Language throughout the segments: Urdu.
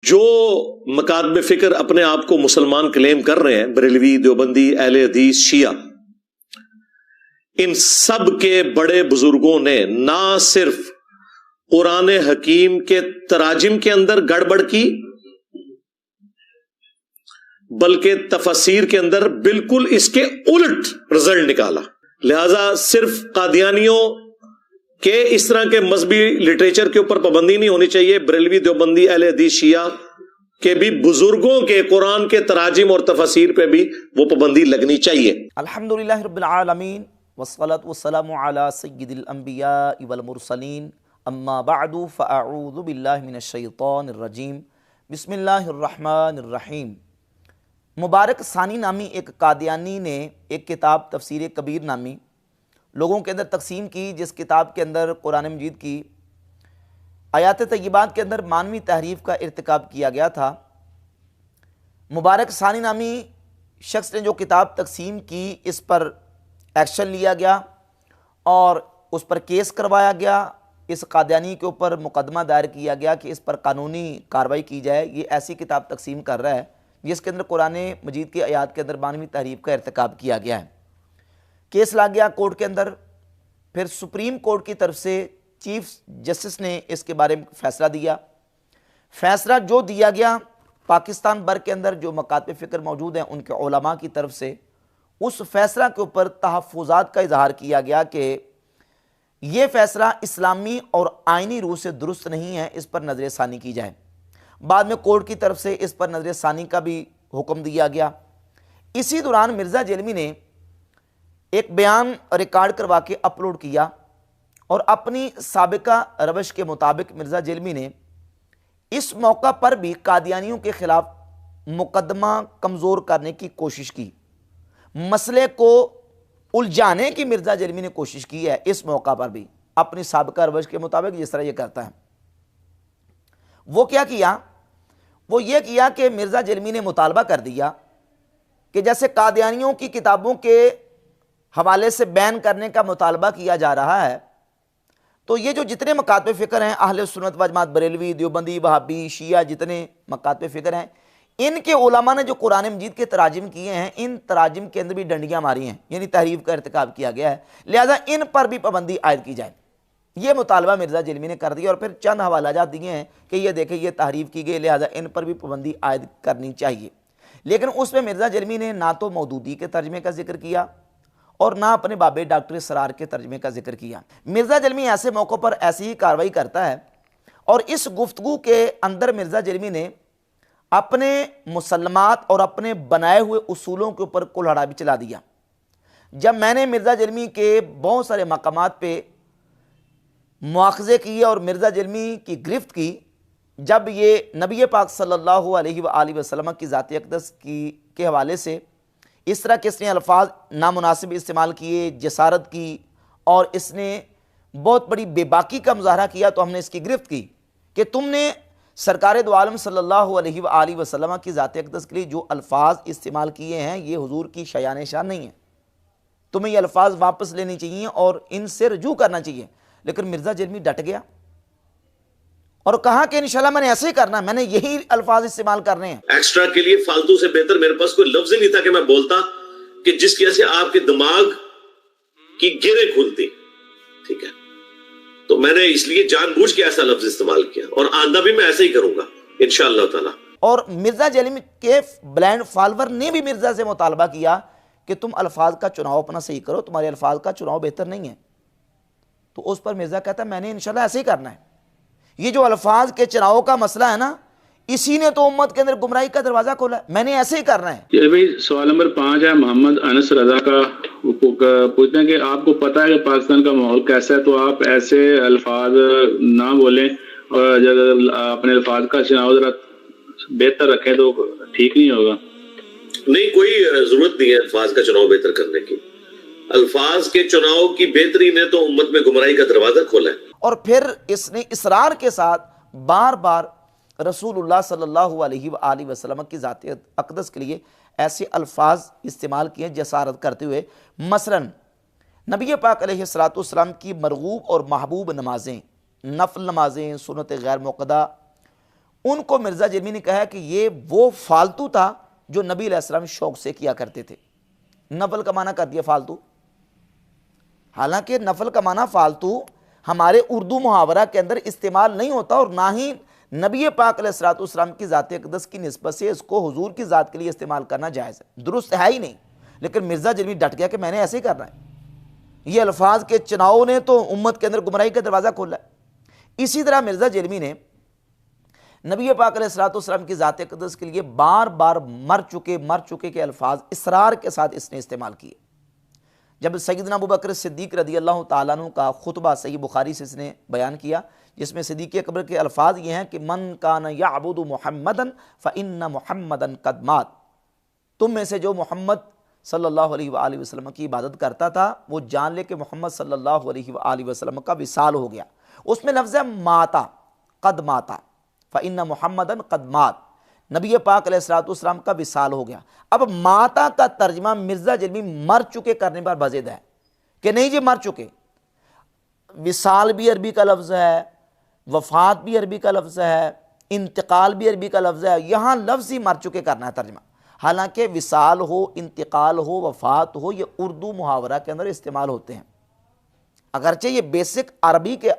جو مکاتب فکر اپنے آپ کو مسلمان کلیم کر رہے ہیں، بریلوی، دیوبندی، اہل حدیث، شیعہ، ان سب کے بڑے بزرگوں نے نہ صرف قرآن حکیم کے تراجم کے اندر گڑبڑ کی، بلکہ تفسیر کے اندر بالکل اس کے الٹ رزلٹ نکالا۔ لہذا صرف قادیانیوں کہ اس طرح کے مذہبی لٹریچر کے اوپر پابندی نہیں ہونی چاہیے، بریلوی، دیوبندی، اہل حدیث، شیعہ کے بھی بزرگوں کے قرآن کے تراجم اور تفاسیر پہ بھی وہ پابندی لگنی چاہیے۔ الحمدللہ رب العالمین والصلاة والسلام علی سید الانبیاء والمرسلین، اما بعد فاعوذ باللہ من الشیطان الرجیم، بسم اللہ الرحمن الرحیم۔ مبارک ثانی نامی ایک قادیانی نے ایک کتاب تفسیر کبیر نامی لوگوں کے اندر تقسیم کی، جس کتاب کے اندر قرآن مجید کی آیات طیبات کے اندر معنوی تحریف کا ارتکاب کیا گیا تھا۔ مبارک ثانی نامی شخص نے جو کتاب تقسیم کی، اس پر ایکشن لیا گیا اور اس پر کیس کروایا گیا، اس قادیانی کے اوپر مقدمہ دائر کیا گیا کہ اس پر قانونی کارروائی کی جائے، یہ ایسی کتاب تقسیم کر رہا ہے جس کے اندر قرآن مجید کی آیات کے اندر معنوی تحریف کا ارتکاب کیا گیا ہے۔ کیس لا گیا کورٹ کے اندر، پھر سپریم کورٹ کی طرف سے چیف جسٹس نے اس کے بارے میں فیصلہ دیا۔ فیصلہ جو دیا گیا، پاکستان بھر کے اندر جو مکاتب فکر موجود ہیں ان کے علماء کی طرف سے اس فیصلہ کے اوپر تحفظات کا اظہار کیا گیا کہ یہ فیصلہ اسلامی اور آئینی روح سے درست نہیں ہے، اس پر نظر ثانی کی جائے۔ بعد میں کورٹ کی طرف سے اس پر نظر ثانی کا بھی حکم دیا گیا۔ اسی دوران مرزا جیلمی نے ایک بیان ریکارڈ کروا کے اپلوڈ کیا اور اپنی سابقہ روش کے مطابق مرزا جیلمی نے اس موقع پر بھی قادیانیوں کے خلاف مقدمہ کمزور کرنے کی کوشش کی، مسئلے کو الجھانے کی مرزا جیلمی نے کوشش کی ہے۔ اس موقع پر بھی اپنی سابقہ روش کے مطابق جس طرح یہ کرتا ہے، وہ کیا کیا؟ وہ یہ کیا کہ مرزا جیلمی نے مطالبہ کر دیا کہ جیسے قادیانیوں کی کتابوں کے حوالے سے بین کرنے کا مطالبہ کیا جا رہا ہے، تو یہ جو جتنے مکاتب فکر ہیں، اہل سنت و جماعت، بریلوی، دیوبندی، وہابی، شیعہ، جتنے مکاتب فکر ہیں، ان کے علماء نے جو قرآن مجید کے تراجم کیے ہیں، ان تراجم کے اندر بھی ڈنڈیاں ماری ہیں، یعنی تحریف کا ارتکاب کیا گیا ہے، لہذا ان پر بھی پابندی عائد کی جائے۔ یہ مطالبہ مرزا جیلمی نے کر دیا اور پھر چند حوالہ جات دیے ہیں کہ یہ دیکھیں یہ تحریف کی گئی، لہذا ان پر بھی پابندی عائد کرنی چاہیے۔ لیکن اس میں مرزا جیلمی نے نہ تو مودودی کے ترجمے کا ذکر کیا اور نہ اپنے بابے ڈاکٹر اسرار کے ترجمے کا ذکر کیا۔ مرزا جیلمی ایسے موقع پر ایسی ہی کارروائی کرتا ہے، اور اس گفتگو کے اندر مرزا جیلمی نے اپنے مسلمات اور اپنے بنائے ہوئے اصولوں کے اوپر کلہڑا بھی چلا دیا۔ جب میں نے مرزا جیلمی کے بہت سارے مقامات پہ مواخذے کیے اور مرزا جیلمی کی گرفت کی، جب یہ نبی پاک صلی اللہ علیہ وآلہ وسلم کی ذات اقدس کے حوالے سے اس طرح کے اس نے الفاظ نامناسب استعمال کیے، جسارت کی، اور اس نے بہت بڑی بے باکی کا مظاہرہ کیا، تو ہم نے اس کی گرفت کی کہ تم نے سرکار دو عالم صلی اللہ علیہ وآلہ وسلم کی ذات اقدس کے لیے جو الفاظ استعمال کیے ہیں یہ حضور کی شایان شان نہیں ہیں، تمہیں یہ الفاظ واپس لینے چاہیے اور ان سے رجوع کرنا چاہیے۔ لیکن مرزا جیلمی ڈٹ گیا اور کہا کہ انشاءاللہ میں نے ایسے ہی کرنا ہے، میں نے یہی الفاظ استعمال کرنے ہیں۔ ایکسٹرا کے لیے فالتو سے بہتر میرے پاس کوئی لفظ ہی نہیں تھا کہ میں بولتا کہ جس کی وجہ سے آپ کے دماغ کی گریں کھلتی، ٹھیک ہے؟ تو میں نے اس لیے جان بوجھ کے ایسا لفظ استعمال کیا، اور آئندہ بھی میں ایسا ہی کروں گا انشاءاللہ تعالی۔ اور مرزا جیلمی کے بلائنڈ فالوور نے بھی مرزا سے مطالبہ کیا کہ تم الفاظ کا چناؤ اپنا صحیح کرو، تمہارے الفاظ کا چناؤ بہتر نہیں ہے۔ تو اس پر مرزا کہتا ہے میں نے انشاءاللہ ایسے ہی کرنا ہے۔ یہ جو الفاظ کے چناؤ کا مسئلہ ہے نا، اسی نے تو امت کے اندر گمراہی کا دروازہ کھولا ہے، میں نے ایسے ہی کرنا ہے۔ یہ بھائی سوال نمبر 5 ہے محمد انس رضا کا، پوچھتے ہیں کہ آپ کو پتہ ہے کہ پاکستان کا ماحول کیسا ہے، تو آپ ایسے الفاظ نہ بولیں اور جب اپنے الفاظ کا چناؤ ذرا بہتر رکھیں تو ٹھیک نہیں ہوگا۔ نہیں، کوئی ضرورت نہیں ہے الفاظ کا چناؤ بہتر کرنے کی، الفاظ کے چناؤ کی بہتری نے تو امت میں گمراہی کا دروازہ کھولا ہے۔ اور پھر اس نے اصرار کے ساتھ بار بار رسول اللہ صلی اللہ علیہ وآلہ وسلم کی ذات اقدس کے لیے ایسے الفاظ استعمال کیے جسارت کرتے ہوئے۔ مثلا نبی پاک علیہ السلام کی مرغوب اور محبوب نمازیں، نفل نمازیں، سنت غیر موقدہ، ان کو مرزا جرمی نے کہا کہ یہ وہ فالتو تھا جو نبی علیہ السلام شوق سے کیا کرتے تھے. نفل کا معنی کر دیا فالتو. حالانکہ نفل کا معنی فالتو ہمارے اردو محاورہ کے اندر استعمال نہیں ہوتا، اور نہ ہی نبی پاک علیہ الصلوۃ والسلام کی ذات اقدس کی نسبت سے اس کو حضور کی ذات کے لیے استعمال کرنا جائز ہے، درست ہے ہی نہیں. لیکن مرزا جرمی ڈٹ گیا کہ میں نے ایسے ہی کرنا ہے. یہ الفاظ کے چناؤ نے تو امت کے اندر گمراہی کا دروازہ کھولا ہے. اسی طرح مرزا جرمی نے نبی پاک علیہ الصلوۃ والسلام کی ذات اقدس کے لیے بار بار مر چکے کے الفاظ اصرار کے ساتھ اس نے استعمال کیے. جب سیدنا ابوبکر صدیق رضی اللہ تعالیٰ عنہ کا خطبہ صحیح بخاری سے اس نے بیان کیا، جس میں صدیق اکبر کے الفاظ یہ ہیں کہ من کان یعبد محمدا فإن محمدا قد مات، تم میں سے جو محمد صلی اللہ علیہ وآلہ وسلم کی عبادت کرتا تھا وہ جان لے کہ محمد صلی اللہ علیہ وآلہ وسلم کا وصال ہو گیا. اس میں لفظ ہے ماتا، قد ماتا، فإن محمدا قد مات، نبی پاک علیہ الصلوۃ والسلام کا وصال ہو گیا. اب ماتا کا ترجمہ مرزا جرمی مر چکے کرنے پر بزد ہے کہ نہیں جی مر چکے. وصال بھی عربی کا لفظ ہے، وفات بھی عربی کا لفظ ہے، انتقال بھی عربی کا لفظ ہے، یہاں لفظ ہی مر چکے کرنا ہے ترجمہ. حالانکہ وصال ہو، انتقال ہو، وفات ہو، یہ اردو محاورہ کے اندر استعمال ہوتے ہیں. اگرچہ یہ بیسک عربی کے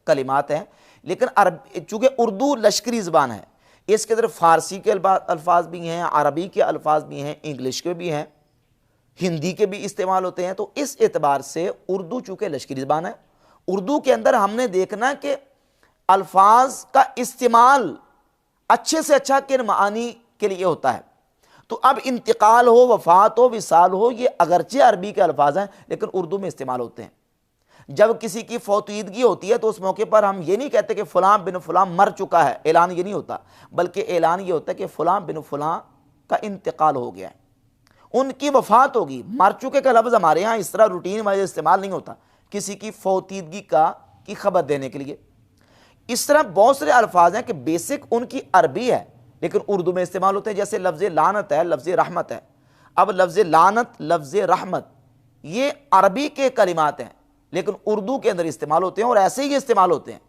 کلمات ہیں، لیکن چونکہ اردو لشکری زبان ہے، اس کے اندر فارسی کے الفاظ بھی ہیں، عربی کے الفاظ بھی ہیں، انگلش کے بھی ہیں، ہندی کے بھی استعمال ہوتے ہیں. تو اس اعتبار سے اردو چونکہ لشکری زبان ہے، اردو کے اندر ہم نے دیکھنا کہ الفاظ کا استعمال اچھے سے اچھا کن معانی کے لیے ہوتا ہے. تو اب انتقال ہو، وفات ہو، وصال ہو، یہ اگرچہ عربی کے الفاظ ہیں لیکن اردو میں استعمال ہوتے ہیں. جب کسی کی فوتیدگی ہوتی ہے تو اس موقع پر ہم یہ نہیں کہتے کہ فلاں بن فلاں مر چکا ہے، اعلان یہ نہیں ہوتا، بلکہ اعلان یہ ہوتا ہے کہ فلاں بن فلاں کا انتقال ہو گیا ہے، ان کی وفات ہوگی. مر چکے کا لفظ ہمارے ہاں اس طرح روٹین میں استعمال نہیں ہوتا کسی کی فوتیدگی کی خبر دینے کے لیے. اس طرح بہت سارے الفاظ ہیں کہ بیسک ان کی عربی ہے لیکن اردو میں استعمال ہوتے ہیں. جیسے لفظ لعنت ہے، لفظ رحمت ہے. اب لفظ لعنت، لفظ رحمت یہ عربی کے کلمات ہیں لیکن اردو کے اندر استعمال ہوتے ہیں، اور ایسے ہی استعمال ہوتے ہیں.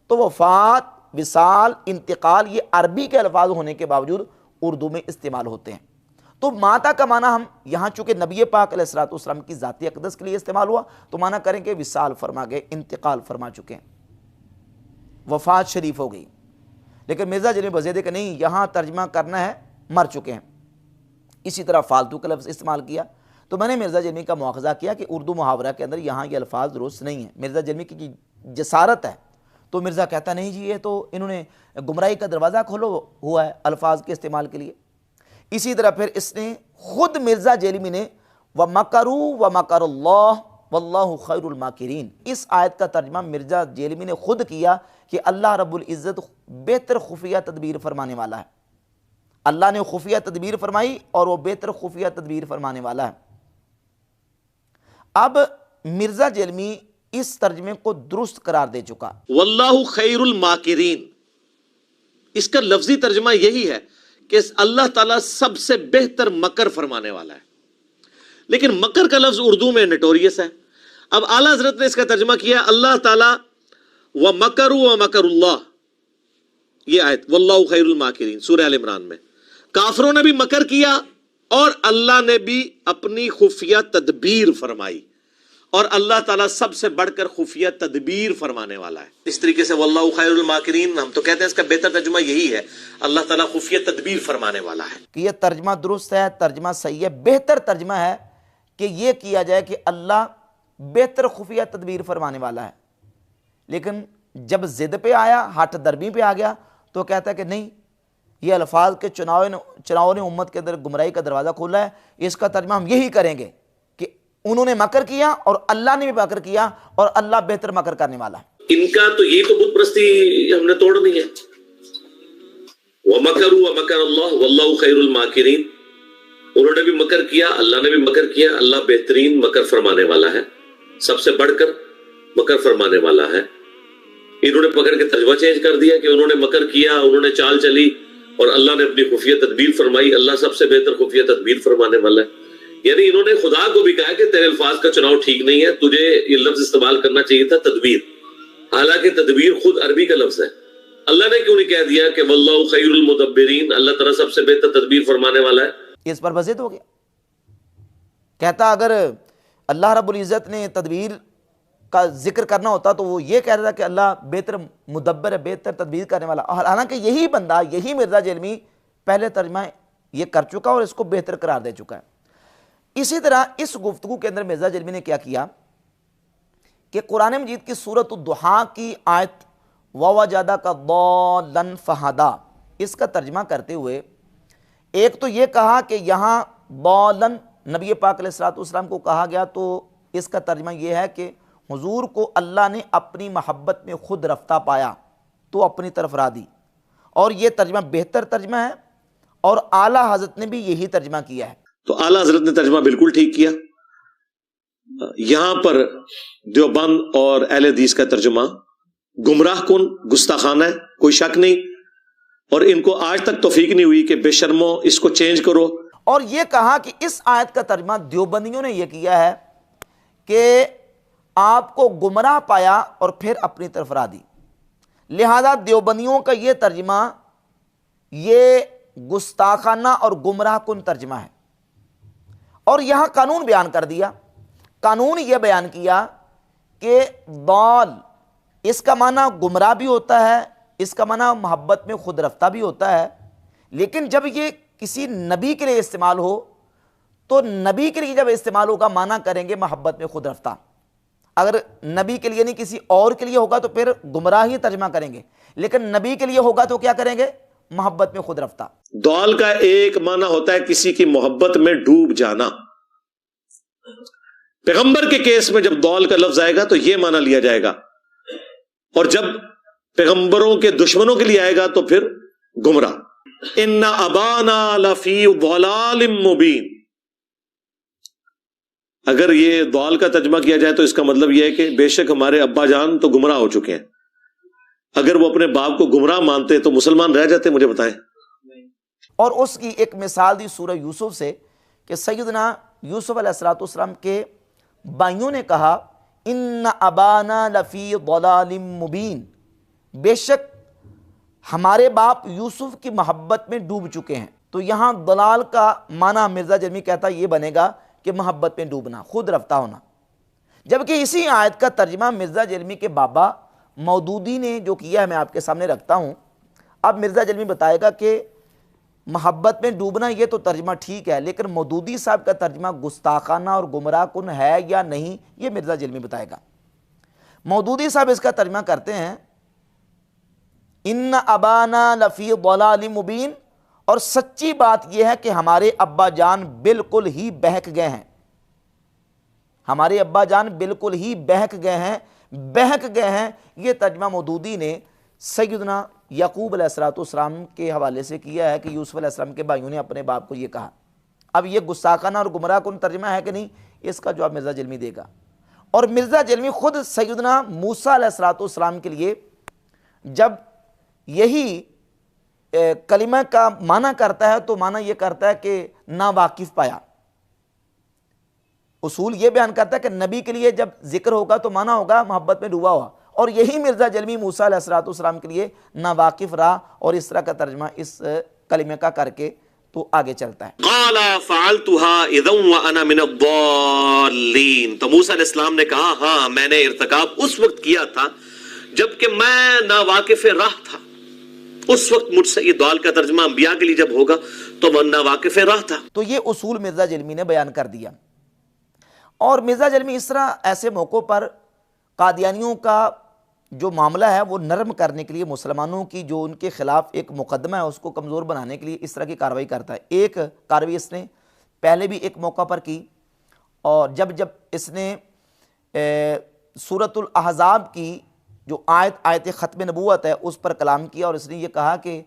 تو وفات، وصال، انتقال یہ عربی کے الفاظ ہونے کے باوجود اردو میں استعمال ہوتے ہیں. تو ماتا کا معنی ہم یہاں چونکہ نبی پاک علیہ الصلوۃ والسلام کی ذاتی اقدس کے لیے استعمال ہوا تو معنی کریں کہ وصال فرما گئے، انتقال فرما چکے ہیں، وفات شریف ہو گئی. لیکن مرزا جرمی بزید کہ نہیں، یہاں ترجمہ کرنا ہے مر چکے ہیں. اسی طرح فالتو کا لفظ استعمال کیا. تو میں نے مرزا جرمی کا مواخذہ کیا کہ اردو محاورہ کے اندر یہاں یہ الفاظ درست نہیں ہیں. مرزا جرمی کی جسارت ہے. تو مرزا کہتا نہیں جی یہ تو انہوں نے گمراہی کا دروازہ کھولو ہوا ہے الفاظ کے استعمال کے لیے. اسی طرح پھر اس نے خود مرزا جرمی نے وَمَكَرُوا وَمَكَرَ اللَّهُ وَاللَّهُ خَيْرُ الْمَاكِرِينَ اس آیت کا ترجمہ مرزا جرمی نے خود کیا کہ اللہ رب العزت بہتر خفیہ تدبیر فرمانے والا ہے. اللہ نے خفیہ تدبیر فرمائی اور وہ بہتر خفیہ تدبیر فرمانے والا ہے. اب مرزا جرمی اس ترجمے کو درست قرار دے چکا. واللہ خیر الماکرین، اس کا لفظی ترجمہ یہی ہے کہ اللہ تعالیٰ سب سے بہتر مکر فرمانے والا ہے. لیکن مکر کا لفظ اردو میں نٹوریس ہے. اب اعلیٰ حضرت نے اس کا ترجمہ کیا اللہ تعالیٰ وَمَكَرُوا وَمَكَرُ اللَّهُ، یہ آیت واللہ خیر الماکرین سورہ آل عمران میں. کافروں نے بھی مکر کیا اور اللہ نے بھی اپنی خفیہ تدبیر فرمائی، اور اللہ تعالیٰ سب سے بڑھ کر خفیہ تدبیر فرمانے والا ہے. اس طریقے سے واللہ خیر الماکرین ہم تو کہتے ہیں اس کا بہتر ترجمہ یہی ہے، اللہ تعالیٰ خفیہ تدبیر فرمانے والا ہے. کہ یہ ترجمہ درست ہے، ترجمہ صحیح ہے. بہتر ترجمہ ہے کہ یہ کیا جائے کہ اللہ بہتر خفیہ تدبیر فرمانے والا ہے. لیکن جب ضد پہ آیا، ہٹ دربی پہ آ گیا تو کہتا ہے کہ نہیں، یہ الفاظ کے چناؤ نے امت کے اندر گمراہی کا دروازہ کھولا ہے. اس کا ترجمہ ہم یہی کریں گے کہ انہوں نے مکر کیا اور اللہ نے بھی مکر کیا اور اللہ بہتر مکر کرنے والا ہے. ان کا تو یہ تو بت پرستی ہم نے توڑ دی ہے. وَمَكَرُوا وَمَكَرَ اللَّهُ وَاللَّهُ خَيْرُ الْمَاكِرِينَ، انہوں نے بھی مکر کیا، اللہ نے بھی مکر کیا، اللہ بہترین مکر فرمانے والا ہے، سب سے بڑھ کر مکر فرمانے والا ہے. انہوں نے پکڑ کے ترجمہ چینج کر دیا کہ انہوں نے مکر کیا، انہوں نے چال چلی اور اللہ نے اپنی خفیہ تدبیر فرمائی، اللہ سب سے بہتر خفیہ تدبیر فرمانے والا ہے. یعنی انہوں نے خدا کو بھی کہا کہ تیرے الفاظ کا چناؤ ٹھیک نہیں ہے، تجھے یہ لفظ استعمال کرنا چاہیے تھا تدبیر، حالانکہ تدبیر خود عربی کا لفظ ہے. اللہ نے کیوں نہیں کہہ دیا کہ واللہ خیر المدبرین، اللہ تعالیٰ سب سے بہتر تدبیر فرمانے والا ہے؟ اس پر بزد ہو گیا. کہتا اگر اللہ رب العزت نے تدبیر کا ذکر کرنا ہوتا تو وہ یہ کہہ رہا کہ اللہ بہتر مدبر ہے، بہتر تدبیر کرنے والا. حالانکہ یہی بندہ، یہی مرزا جیلمی پہلے ترجمہ یہ کر چکا اور اس کو بہتر قرار دے چکا ہے. اسی طرح اس گفتگو کے اندر مرزا جیلمی نے کیا کیا کہ قرآن مجید کی سورۃ الضحیٰ کی آیت وَوَجَدَكَ ضَالًّا فَہَدَىٰ، اس کا ترجمہ کرتے ہوئے ایک تو یہ کہا کہ یہاں ضالًا نبی پاک علیہ الصلوۃ والسلام کو کہا گیا، تو اس کا ترجمہ یہ ہے کہ حضور کو اللہ نے اپنی محبت میں خود رفتہ پایا تو اپنی طرف راہ دی، اور یہ ترجمہ بہتر ترجمہ ہے اور اعلیٰ حضرت نے بھی یہی ترجمہ کیا ہے. تو اعلیٰ حضرت نے ترجمہ بالکل ٹھیک کیا. یہاں پر دیوبند اور اہل حدیث کا ترجمہ گمراہ کن، گستاخانہ ہے، کوئی شک نہیں، اور ان کو آج تک توفیق نہیں ہوئی کہ بے شرمو اس کو چینج کرو. اور یہ کہا کہ اس آیت کا ترجمہ دیوبندیوں نے یہ کیا ہے کہ آپ کو گمراہ پایا اور پھر اپنی طرف راہ دی. لہذا دیوبندیوں کا یہ ترجمہ یہ گستاخانہ اور گمراہ کن ترجمہ ہے. اور یہاں قانون بیان کر دیا. قانون یہ بیان کیا کہ ضال اس کا معنی گمراہ بھی ہوتا ہے، اس کا معنی محبت میں خود رفتہ بھی ہوتا ہے، لیکن جب یہ کسی نبی کے لیے استعمال ہو تو نبی کے لیے جب استعمال ہوگا معنی کریں گے محبت میں خود رفتہ. اگر نبی کے لیے نہیں کسی اور کے لیے ہوگا تو پھر گمراہ ہی ترجمہ کریں گے، لیکن نبی کے لیے ہوگا تو کیا کریں گے؟ محبت میں خود رفتہ. ضال کا ایک معنی ہوتا ہے کسی کی محبت میں ڈوب جانا. پیغمبر کے کیس میں جب ضال کا لفظ آئے گا تو یہ معنی لیا جائے گا، اور جب پیغمبروں کے دشمنوں کے لیے آئے گا تو پھر گمراہ. ان ابانا لفی ضلال مبین. اگر یہ ضال کا ترجمہ کیا جائے تو اس کا مطلب یہ ہے کہ بے شک ہمارے ابا جان تو گمراہ ہو چکے ہیں. اگر وہ اپنے باپ کو گمراہ مانتے تو مسلمان رہ جاتے؟ مجھے بتائیں. اور اس کی ایک مثال دی سورہ یوسف سے کہ سیدنا یوسف علیہ الصلوۃ والسلام کے بھائیوں نے کہا ان ابانا لفی ضلال مبین، بے شک ہمارے باپ یوسف کی محبت میں ڈوب چکے ہیں. تو یہاں ضلال کا معنی مرزا جرمی کہتا یہ بنے گا کہ محبت میں ڈوبنا، خود رفتہ ہونا. جبکہ اسی آیت کا ترجمہ مرزا جرمی کے بابا مودودی نے جو کیا ہے میں آپ کے سامنے رکھتا ہوں. اب مرزا جرمی بتائے گا کہ محبت میں ڈوبنا یہ تو ترجمہ ٹھیک ہے، لیکن مودودی صاحب کا ترجمہ گستاخانہ اور گمراہ کن ہے یا نہیں یہ مرزا جرمی بتائے گا. مودودی صاحب اس کا ترجمہ کرتے ہیں ان ابانا لفی ضلال مبین، اور سچی بات یہ ہے کہ ہمارے ابا جان بالکل ہی بہک گئے ہیں. ہمارے ابا جان بالکل ہی بہک گئے ہیں، بہک گئے ہیں. یہ ترجمہ مودودی نے سیدنا یعقوب علیہ السلام کے حوالے سے کیا ہے کہ یوسف علیہ السلام کے بھائیوں نے اپنے باپ کو یہ کہا. اب یہ گستاخانہ اور گمراہ کن ترجمہ ہے کہ نہیں، اس کا جواب مرزا جرمی دے گا. اور مرزا جرمی خود سیدنا موسیٰ علیہ السلام کے لیے جب یہی کلمہ کا معنی کرتا ہے تو معنی یہ کرتا ہے کہ ناواقف پایا. اصول یہ بیان کرتا ہے کہ نبی کے لیے جب ذکر ہوگا تو معنی ہوگا محبت میں ڈوبا ہوا، اور یہی مرزا جرمی موسیٰ علیہ السلام کے لیے ناواقف رہا، اور اس طرح کا ترجمہ اس کلمے کا کر کے تو آگے چلتا ہے. قال فعلتها اذا وانا من الضالین. تو موسیٰ علیہ السلام نے کہا ہاں میں نے ارتکاب اس وقت کیا تھا جبکہ میں ناواقف راہ تھا. اس وقت مجھ سے یہ ضال کا ترجمہ انبیاء کے لیے جب ہوگا تو وہ ناواقف راہ تھا. تو یہ اصول مرزا جرمی نے بیان کر دیا. اور مرزا جرمی اس طرح ایسے موقعوں پر قادیانیوں کا جو معاملہ ہے وہ نرم کرنے کے لیے مسلمانوں کی جو ان کے خلاف ایک مقدمہ ہے اس کو کمزور بنانے کے لیے اس طرح کی کارروائی کرتا ہے. ایک کارروائی اس نے پہلے بھی ایک موقع پر کی، اور جب اس نے سورۃ الاحزاب کی جو آیت ختم نبوت ہے اس پر کلام کیا، اور اس نے یہ کہا کہ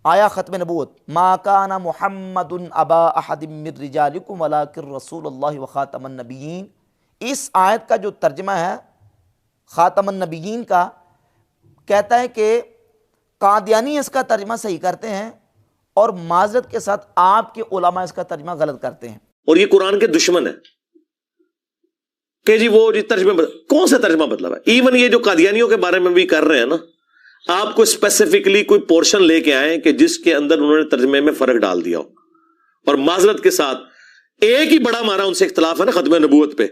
آیا ختم نبوت ما کان محمد ابا احد من رجالکم ولکن رسول اللہ وخاتم النبیین. اس آیت کا جو ترجمہ ہے خاتم النبیین کا، کہتا ہے کہ قادیانی اس کا ترجمہ صحیح کرتے ہیں اور معذرت کے ساتھ آپ کے علماء اس کا ترجمہ غلط کرتے ہیں. اور یہ قرآن کے دشمن ہے کہ جی وہ ترجمہ کون سا ترجمہ مطلب ہے. ایون یہ جو قادیانیوں کے بارے میں بھی کر رہے ہیں نا، آپ کو اسپیسیفکلی کوئی پورشن لے کے آئیں کہ جس کے اندر انہوں نے ترجمے میں فرق ڈال دیا ہو. اور معذرت کے ساتھ ایک ہی بڑا ہمارا ان سے اختلاف ہے نا ختم نبوت پہ,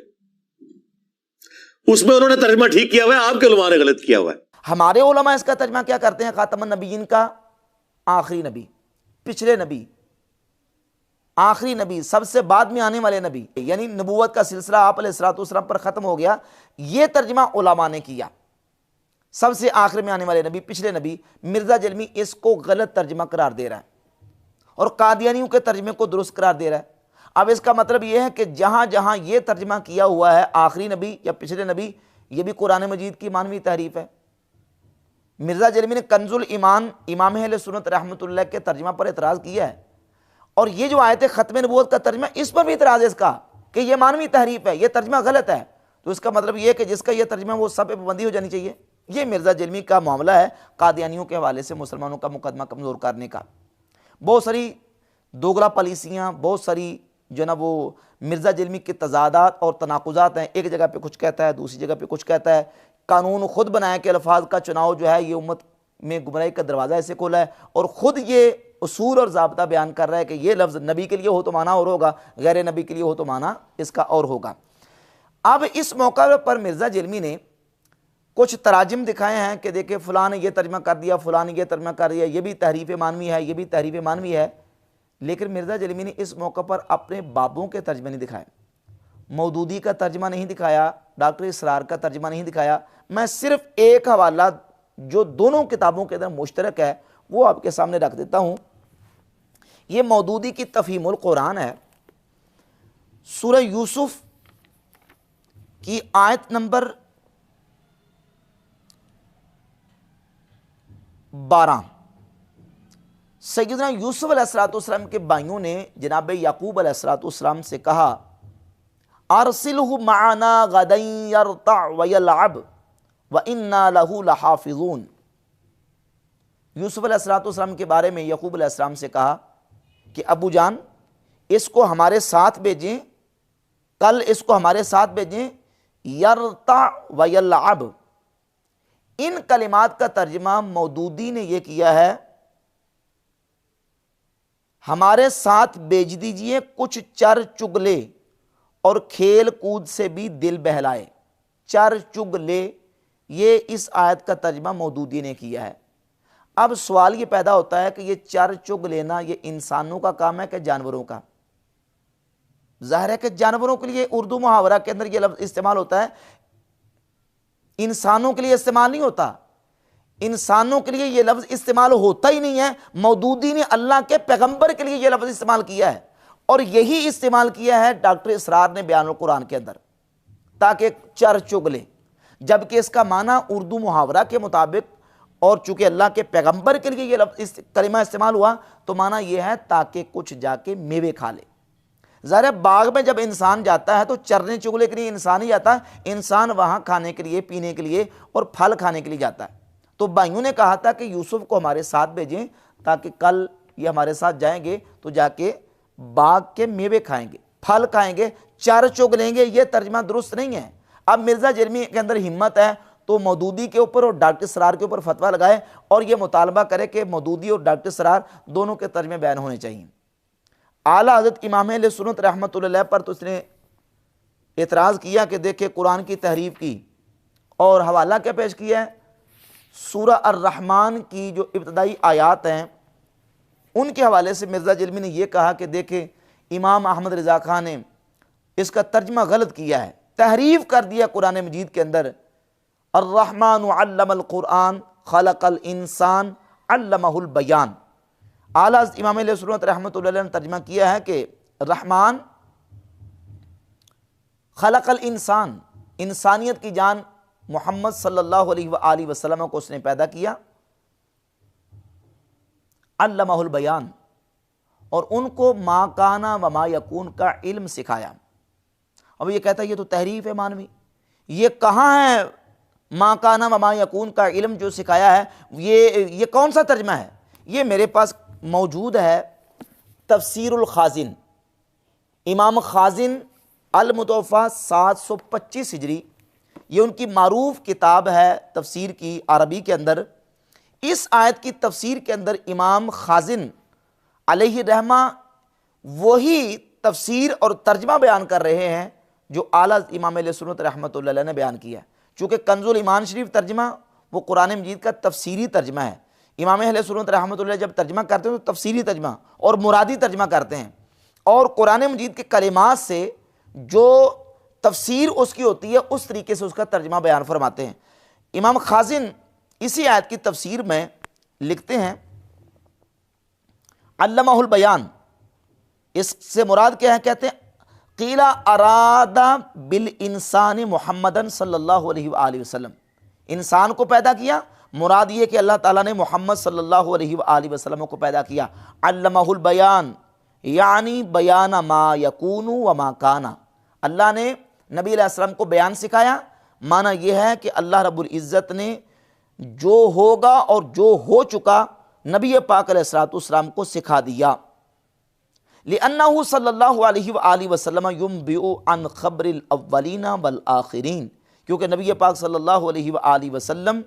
اس میں انہوں نے ترجمہ ٹھیک کیا ہوا ہے, آپ کے علماء نے غلط کیا ہوا ہے. ہمارے علماء اس کا ترجمہ کیا کرتے ہیں؟ خاتم النبیین کا آخری نبی, پچھلے نبی, آخری نبی, سب سے بعد میں آنے والے نبی, یعنی نبوت کا سلسلہ آپ علیہ الصلوۃ والسلام پر ختم ہو گیا, یہ ترجمہ علماء نے کیا. سب سے آخر میں آنے والے نبی, پچھلے نبی. مرزا جلمی اس کو غلط ترجمہ قرار دے رہا ہے اور قادیانیوں کے ترجمے کو درست قرار دے رہا ہے. اب اس کا مطلب یہ ہے کہ جہاں جہاں یہ ترجمہ کیا ہوا ہے آخری نبی یا پچھلے نبی, یہ بھی قرآن مجید کی مانوی تحریف ہے. مرزا جلمی نے کنز الایمان امام اہل سنت رحمۃ اللہ کے ترجمہ پر اعتراض کیا ہے, اور یہ جو آیت ختم نبوت کا ترجمہ, اس پر بھی اعتراض ہے اس کا کہ یہ مانوی تحریف ہے, یہ ترجمہ غلط ہے. تو اس کا مطلب یہ ہے کہ جس کا یہ ترجمہ وہ سب پہ پابندی ہو جانی چاہیے. یہ مرزا جلمی کا معاملہ ہے قادیانیوں کے حوالے سے مسلمانوں کا مقدمہ کمزور کرنے کا. بہت ساری دوگلا پالیسیاں, بہت ساری جو نا وہ مرزا جلمی کے تضادات اور تناقضات ہیں. ایک جگہ پہ کچھ کہتا ہے, دوسری جگہ پہ کچھ کہتا ہے. قانون خود بنایا کہ الفاظ کا چناؤ جو ہے یہ امت میں گمراہی کا دروازہ ایسے کھولا ہے, اور خود یہ اصول اور ضابطہ بیان کر رہا ہے کہ یہ لفظ نبی کے لیے ہو تو معنی اور ہوگا, غیر نبی کے لیے ہو تو معنی اس کا اور ہوگا. اب اس موقع پر مرزا جلمی نے کچھ تراجم دکھائے ہیں کہ دیکھیں فلاں نے یہ ترجمہ کر دیا, فلاں نے یہ ترجمہ کر دیا, یہ بھی تحریف مانوی ہے, یہ بھی تحریف مانوی ہے. لیکن مرزا جلمی نے اس موقع پر اپنے بابوں کے ترجمے نہیں دکھائے, مودودی کا ترجمہ نہیں دکھایا, ڈاکٹر اسرار کا ترجمہ نہیں دکھایا. میں صرف ایک حوالہ جو دونوں کتابوں کے اندر مشترک ہے وہ آپ کے سامنے رکھ دیتا ہوں. یہ مودودی کی تفہیم القرآن ہے, سورہ یوسف کی آیت نمبر 12. سیدنا یوسف علیہ السلام کے بھائیوں نے جناب یعقوب علیہ السلام سے کہا ارسلہ معنا غدا یرتع ویلعب وانا لہ لحافظون. یوسف علیہ السلام کے بارے میں یعقوب علیہ السلام سے کہا کہ ابو جان اس کو ہمارے ساتھ بھیجیں, کل اس کو ہمارے ساتھ بھیجیں. یرتع ویلعب, ان کلمات کا ترجمہ مودودی نے یہ کیا ہے ہمارے ساتھ بھیج دیجئے کچھ چر چگلے اور کھیل کود سے بھی دل بہلائے. چر چگلے, یہ اس آیت کا ترجمہ مودودی نے کیا ہے. اب سوال یہ پیدا ہوتا ہے کہ یہ چر چگ لینا یہ انسانوں کا کام ہے کہ جانوروں کا؟ ظاہر ہے کہ جانوروں کے لیے اردو محاورہ کے اندر یہ لفظ استعمال ہوتا ہے, انسانوں کے لیے استعمال نہیں ہوتا. انسانوں کے لیے یہ لفظ استعمال ہوتا ہی نہیں ہے. مودودی نے اللہ کے پیغمبر کے لیے یہ لفظ استعمال کیا ہے, اور یہی استعمال کیا ہے ڈاکٹر اسرار نے بیان القرآن کے اندر, تاکہ چر چگ لے. جبکہ اس کا معنی اردو محاورہ کے مطابق, اور چونکہ اللہ کے پیغمبر کے لیے یہ لفظ کلمہ استعمال ہوا تو معنی یہ ہے تاکہ کچھ جا کے میوے کھا لے. ظاہر باغ میں جب انسان جاتا ہے تو چرنے چگلے کے لیے انسان ہی جاتا ہے, انسان وہاں کھانے کے لیے, پینے کے لیے اور پھل کھانے کے لیے جاتا ہے. تو بھائیوں نے کہا تھا کہ یوسف کو ہمارے ساتھ بھیجیں تاکہ کل یہ ہمارے ساتھ جائیں گے تو جا کے باغ کے میوے کھائیں گے, پھل کھائیں گے, چر چگ لیں گے. یہ ترجمہ درست نہیں ہے. اب مرزا جرمی کے اندر ہمت ہے تو مودودی کے اوپر اور ڈاکٹر اسرار کے اوپر فتویٰ لگائے اور یہ مطالبہ کرے کہ مودودی اور ڈاکٹر اسرار دونوں کے ترجمے بیان ہونے چاہیے. اعلیٰ حضرت امام اہل سنت رحمۃ اللہ علیہ پر تو اس نے اعتراض کیا کہ دیکھیں قرآن کی تحریف کی, اور حوالہ کیا پیش کیا ہے؟ سورہ الرحمن کی جو ابتدائی آیات ہیں ان کے حوالے سے مرزا جلمی نے یہ کہا کہ دیکھیں امام احمد رضا خان نے اس کا ترجمہ غلط کیا ہے, تحریف کر دیا قرآن مجید کے اندر. الرحمن علم القرآن خلق الانسان علمہ البیان. اعلیٰ امام علیہ سنت رحمۃ اللہ علیہ نے ترجمہ کیا ہے کہ رحمان خلق الانسان, انسانیت کی جان محمد صلی اللہ علیہ وآلہ وسلم کو اس نے پیدا کیا. علمہ البیان, اور ان کو ما کانا و ما یکون کا علم سکھایا. اب یہ کہتا ہے یہ تو تحریف ہے مانوی, یہ کہاں ہے ما کانا و ما یکون کا علم جو سکھایا ہے؟ یہ کون سا ترجمہ ہے؟ یہ میرے پاس موجود ہے تفسیر الخازن, امام خازن المتوفیٰ 725 ہجری, یہ ان کی معروف کتاب ہے تفسیر کی عربی کے اندر. اس آیت کی تفسیر کے اندر امام خازن علیہ رحمہ وہی تفسیر اور ترجمہ بیان کر رہے ہیں جو اعلیٰ امام اہل سنت رحمۃ اللہ علیہ نے بیان کیا ہے۔ چونکہ کنز الایمان شریف ترجمہ وہ قرآن مجید کا تفسیری ترجمہ ہے۔ امام اہل سنت رحمۃ اللہ جب ترجمہ کرتے ہیں تو تفسیری ترجمہ اور مرادی ترجمہ کرتے ہیں، اور قرآن مجید کے کلمات سے جو تفسیر اس کی ہوتی ہے اس طریقے سے اس کا ترجمہ بیان فرماتے ہیں۔ امام خازن اسی آیت کی تفسیر میں لکھتے ہیں علمہ البیان، اس سے مراد کیا ہے؟ کہتے ہیں قیل اراد بالانسان محمدن صلی اللہ علیہ وآلہ وسلم، انسان کو پیدا کیا، مراد یہ کہ اللہ تعالیٰ نے محمد صلی اللہ علیہ وآلہ وسلم کو پیدا کیا۔ علمہ البیان یعنی بیان ما یکون و ما کانا، اللہ نے نبی علیہ السلام کو بیان سکھایا، معنی یہ ہے کہ اللہ رب العزت نے جو ہوگا اور جو ہو چکا نبی پاک علیہ السلام کو سکھا دیا۔ لِأَنَّهُ صلی اللہ علیہ وآلہ وسلم يُنبِئُ عن خبر الاولین والآخرین، کیونکہ نبی پاک صلی اللہ علیہ وآلہ وسلم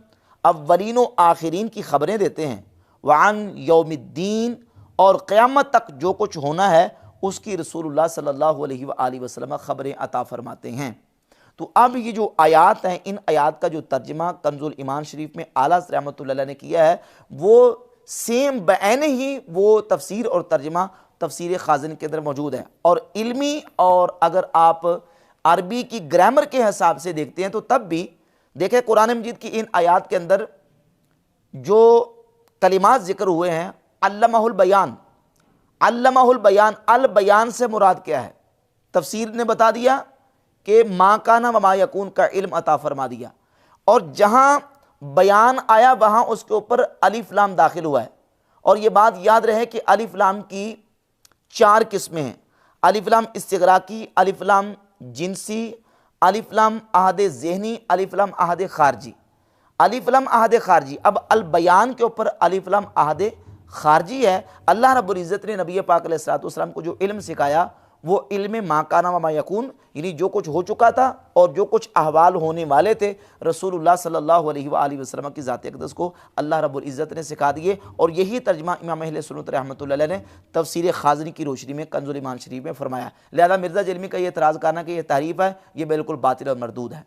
اولین و آخرین کی خبریں دیتے ہیں، وعن یوم الدین، اور قیامت تک جو کچھ ہونا ہے اس کی رسول اللہ صلی اللہ علیہ وآلہ وسلم خبریں عطا فرماتے ہیں۔ تو اب یہ جو آیات ہیں، ان آیات کا جو ترجمہ کنز الایمان شریف میں اعلیٰ رحمۃ اللہ علیہ نے کیا ہے وہ سیم بعین ہی وہ تفسیر اور ترجمہ تفسیر خازن کے اندر موجود ہے۔ اور علمی اور اگر آپ عربی کی گرامر کے حساب سے دیکھتے ہیں تو تب بھی دیکھیں قرآن مجید کی ان آیات کے اندر جو کلمات ذکر ہوئے ہیں، علمہ البیان، علمہ البیان، البیان سے مراد کیا ہے؟ تفسیر نے بتا دیا کہ ما کانا و ما یکون کا علم عطا فرما دیا، اور جہاں بیان آیا وہاں اس کے اوپر الف لام داخل ہوا ہے۔ اور یہ بات یاد رہے کہ الف لام کی 4 قسمیں ہیں، الف لام استغراقی، الف لام جنسی، الف لام عہد ذہنی، الف لام عہد خارجی۔ الف لام عہد خارجی، اب البیان کے اوپر الف لام عہد خارجی ہے۔ اللہ رب العزت نے نبی پاک علیہ السلام کو جو علم سکھایا وہ علم ما کانا و ما یکون، یعنی جو کچھ ہو چکا تھا اور جو کچھ احوال ہونے والے تھے رسول اللہ صلی اللہ علیہ وآلہ وسلم کی ذات اقدس کو اللہ رب العزت نے سکھا دیے، اور یہی ترجمہ امام اہل سنت رحمۃ اللہ علیہ نے تفسیر خازنی کی روشنی میں کنز الایمان شریف میں فرمایا۔ لہذا مرزا جرمی کا یہ اعتراض کرنا کہ یہ تحریف ہے، یہ بالکل باطل اور مردود ہے۔